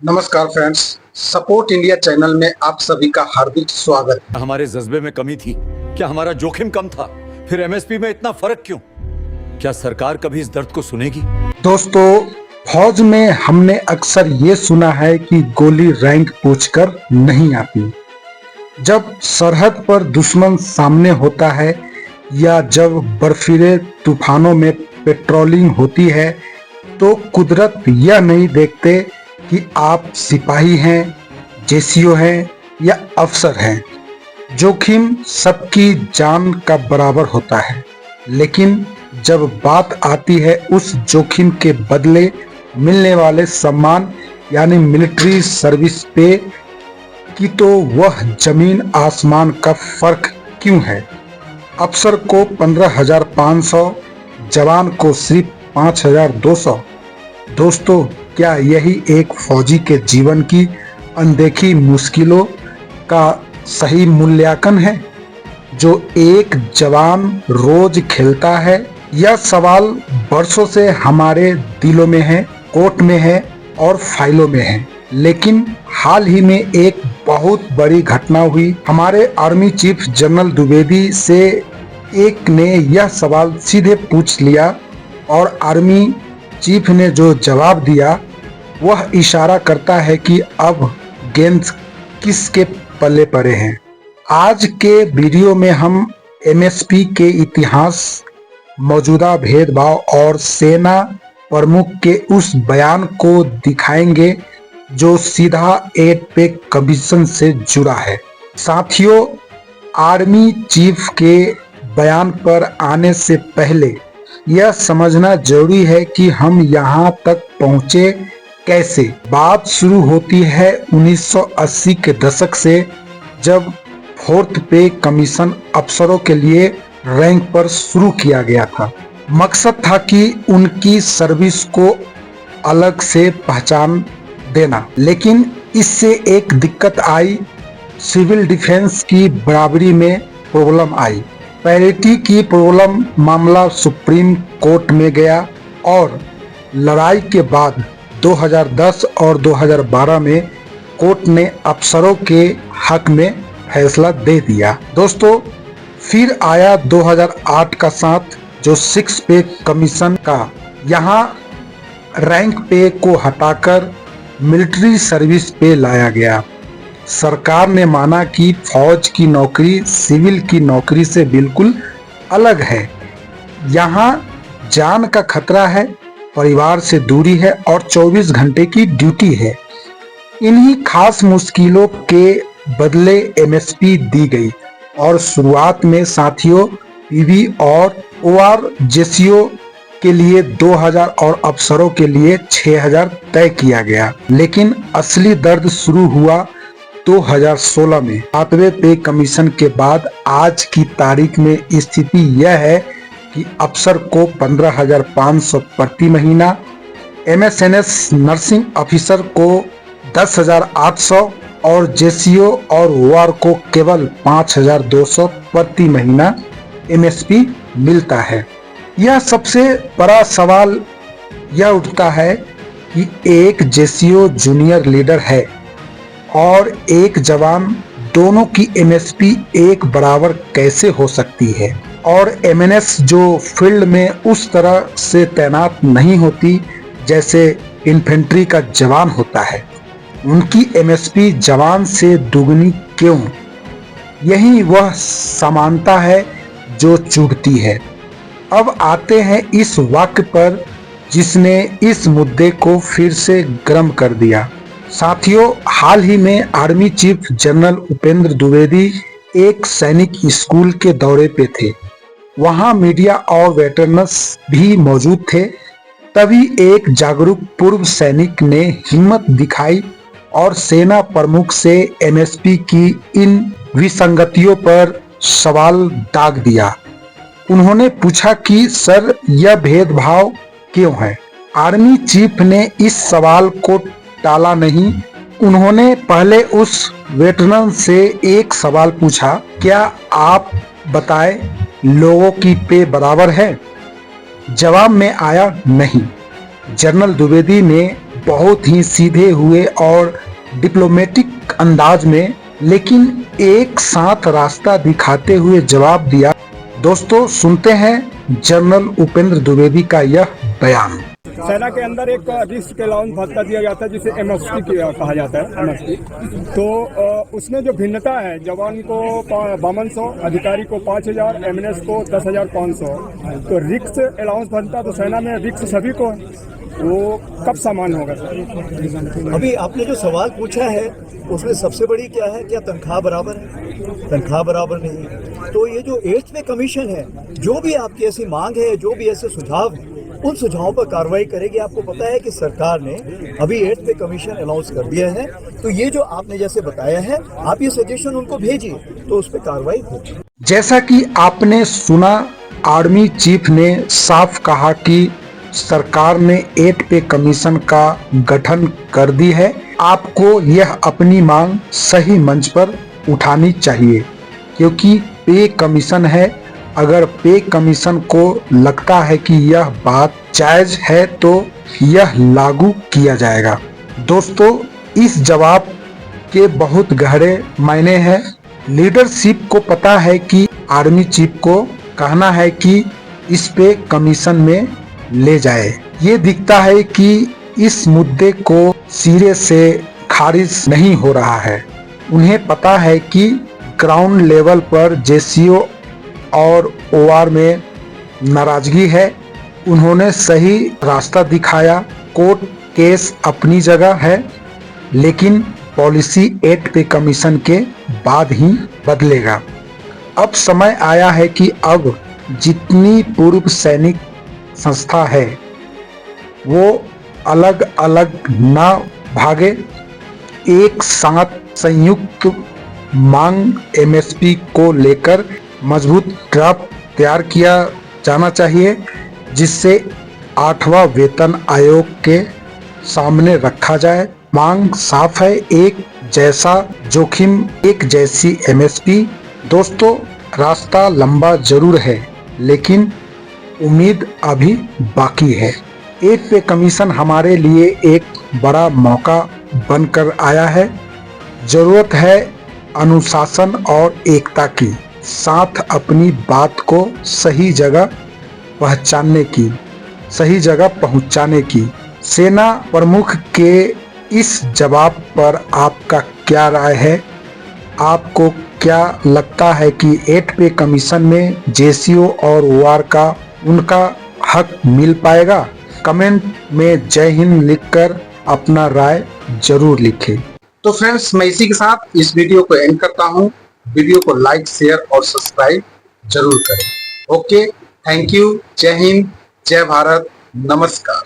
नमस्कार friends, support India channel में आप सभी का हार्दिक स्वागत है। हमारे जज्बे में कमी थी क्या? हमारा जोखिम कम था? फिर एमएसपी में इतना फर्क क्यों? क्या सरकार कभी इस दर्द को सुनेगी? दोस्तों, फौज में हमने अक्सर ये सुना है कि गोली रैंक पूछकर नहीं आती। जब सरहद पर दुश्मन सामने होता है या जब बर्फीले तूफानों में पेट्रोलिंग होती है तो कुदरत यह नहीं देखते कि आप सिपाही हैं, जेसीओ हैं या अफसर हैं। जोखिम सबकी जान का बराबर होता है, लेकिन जब बात आती है उस जोखिम के बदले मिलने वाले सम्मान यानी मिलिट्री सर्विस पे की, तो वह जमीन आसमान का फर्क क्यों है। अफसर को 15,500, जवान को सिर्फ 5,200। दोस्तों, क्या यही एक फौजी के जीवन की अनदेखी मुश्किलों का सही मूल्यांकन है जो एक जवान रोज खेलता है? यह सवाल बरसों से हमारे दिलों में है, कोर्ट में है और फाइलों में है। लेकिन हाल ही में एक बहुत बड़ी घटना हुई। हमारे आर्मी चीफ जनरल द्विवेदी से एक ने यह सवाल सीधे पूछ लिया और आर्मी चीफ ने जो जवाब दिया वह इशारा करता है कि अब गेंद किसके पल्ले पड़े हैं। आज के वीडियो में हम एमएसपी के इतिहास, मौजूदा भेदभाव और सेना प्रमुख के उस बयान को दिखाएंगे जो सीधा 8 पे कमीशन से जुड़ा है। साथियों, आर्मी चीफ के बयान पर आने से पहले यह समझना जरूरी है कि हम यहाँ तक पहुँचे कैसे। बात शुरू होती है 1980 के दशक से, जब 4th पे कमीशन अफसरों के लिए रैंक पर शुरू किया गया था। मकसद था कि उनकी सर्विस को अलग से पहचान देना, लेकिन इससे एक दिक्कत आई। सिविल डिफेंस की बराबरी में प्रॉब्लम आई। पैरिटी की प्रॉब्लम मामला सुप्रीम कोर्ट में गया और लड़ाई के बाद 2010 और 2012 में कोर्ट ने अफसरों के हक में फैसला दे दिया। दोस्तों, फिर आया 2008 का साथ, जो 6 पे कमीशन का। यहाँ रैंक पे को हटाकर मिलिट्री सर्विस पे लाया गया। सरकार ने माना कि फौज की नौकरी सिविल की नौकरी से बिल्कुल अलग है। यहाँ जान का खतरा है, परिवार से दूरी है और 24 घंटे की ड्यूटी है। इन्हीं खास मुश्किलों के बदले एमएसपी दी गई और शुरुआत में साथियों पीवी और ओआर जेसीओ के लिए 2000 और अफसरों के लिए 6000 तय किया गया। लेकिन असली दर्द शुरू हुआ 2016 में। 7वें पे कमीशन के बाद आज की तारीख में स्थिति यह है कि अफसर को 15,500 प्रति महीना, एमएसएनएस नर्सिंग ऑफिसर को 10,800 और जेसीओ और ओआर को केवल 5,200 प्रति महीना एमएसपी मिलता है। यह सबसे बड़ा सवाल यह उठता है कि एक जेसीओ जूनियर लीडर है और एक जवान, दोनों की एमएसपी एक बराबर कैसे हो सकती है? और एमएनएस जो फील्ड में उस तरह से तैनात नहीं होती जैसे इन्फेंट्री का जवान होता है, उनकी एमएसपी जवान से दुगनी क्यों? यही वह समानता है जो चूकती है। अब आते हैं इस वाक्य पर जिसने इस मुद्दे को फिर से गर्म कर दिया। साथियों, हाल ही में army chief general Upendra Dwivedi एक सैनिक स्कूल के दौरे पे थे। वहां मीडिया और वेटरन्स भी मौजूद थे। तभी एक जागरूक पूर्व सैनिक ने हिम्मत दिखाई और सेना प्रमुख से एमएसपी की इन विसंगतियों पर सवाल दाग दिया। उन्होंने पूछा कि सर, यह भेदभाव क्यों है? आर्मी चीफ ने इस सवाल को टाला नहीं। उन्होंने पहले उस वेटरन से एक सवाल पूछा, क्या आप बताएं लोगों की पे बराबर है? जवाब में आया नहीं। जनरल द्विवेदी ने बहुत ही सीधे हुए और डिप्लोमेटिक अंदाज में, लेकिन एक साथ रास्ता दिखाते हुए जवाब दिया। दोस्तों सुनते हैं जनरल उपेंद्र द्विवेदी का यह बयान। सेना के अंदर एक रिस्क अलाउंस भत्ता दिया जाता है जिसे एमएसपी कहा जाता है, एमएसपी। तो उसमें जो भिन्नता है, जवान को 5200, अधिकारी को 5000, एमएनएस को 10,500। तो रिक्स अलाउंस भत्ता तो सेना में रिक्स सभी को है, वो कब सामान्य होगा सर? अभी आपने जो सवाल पूछा है उसमें सबसे बड़ी क्या है, क्या तनख्वाह बराबर है? तनख्वाह बराबर नहीं है। तो ये जो 8th पे कमीशन है, जो भी आपकी ऐसी मांग है, जो भी ऐसे सुझाव हैं, उन सुझावों पर कार्रवाई करेगी। आपको पता है कि सरकार ने अभी 8th पे कमीशन अनाउंस कर दिया है, तो ये जो आपने जैसे बताया है, आप ये सजेशन उनको भेजिए तो उस पर कार्रवाई होगी। जैसा कि आपने सुना, आर्मी चीफ ने साफ कहा कि सरकार ने 8 पे कमीशन का गठन कर दी है। आपको यह अपनी मांग सही मंच पर उठानी चाहिए, क्योंकि पे कमीशन है। अगर पे कमीशन को लगता है कि यह बात जायज है तो यह लागू किया जाएगा। दोस्तों इस जवाब के बहुत गहरे मायने हैं। लीडरशिप को पता है कि आर्मी चीफ को कहना है कि इस पे कमीशन में ले जाए। ये दिखता है कि इस मुद्दे को सिरे से खारिज नहीं हो रहा है। उन्हें पता है कि ग्राउंड लेवल पर जेसीओ और ओआर में नाराजगी है। उन्होंने सही रास्ता दिखाया। कोर्ट केस अपनी जगह है, लेकिन पॉलिसी 8 पे कमीशन के बाद ही बदलेगा। अब समय आया है कि अब जितनी पूर्व सैनिक संस्था है वो अलग अलग ना भागे, एक साथ संयुक्त मांग एमएसपी को लेकर मजबूत ड्राफ्ट तैयार किया जाना चाहिए, जिससे 8वां वेतन आयोग के सामने रखा जाए। मांग साफ है, एक जैसा जोखिम, एक जैसी एमएसपी। दोस्तों रास्ता लंबा जरूर है, लेकिन उम्मीद अभी बाकी है। 8 पे कमीशन हमारे लिए एक बड़ा मौका बनकर आया है। जरूरत है अनुशासन और एकता की, साथ अपनी बात को सही जगह पहचानने की, सही जगह पहुंचाने की। सेना प्रमुख के इस जवाब पर आपका क्या राय है? आपको क्या लगता है कि 8 पे कमीशन में जेसीओ और ओआर का उनका हक मिल पाएगा? कमेंट में जय हिंद लिखकर अपना राय जरूर लिखें। तो फ्रेंड्स मैं इसी के साथ इस वीडियो को एंड करता हूं। वीडियो को लाइक, शेयर और सब्सक्राइब जरूर करें। Okay, thank you. जय हिंद, जय भारत, नमस्कार।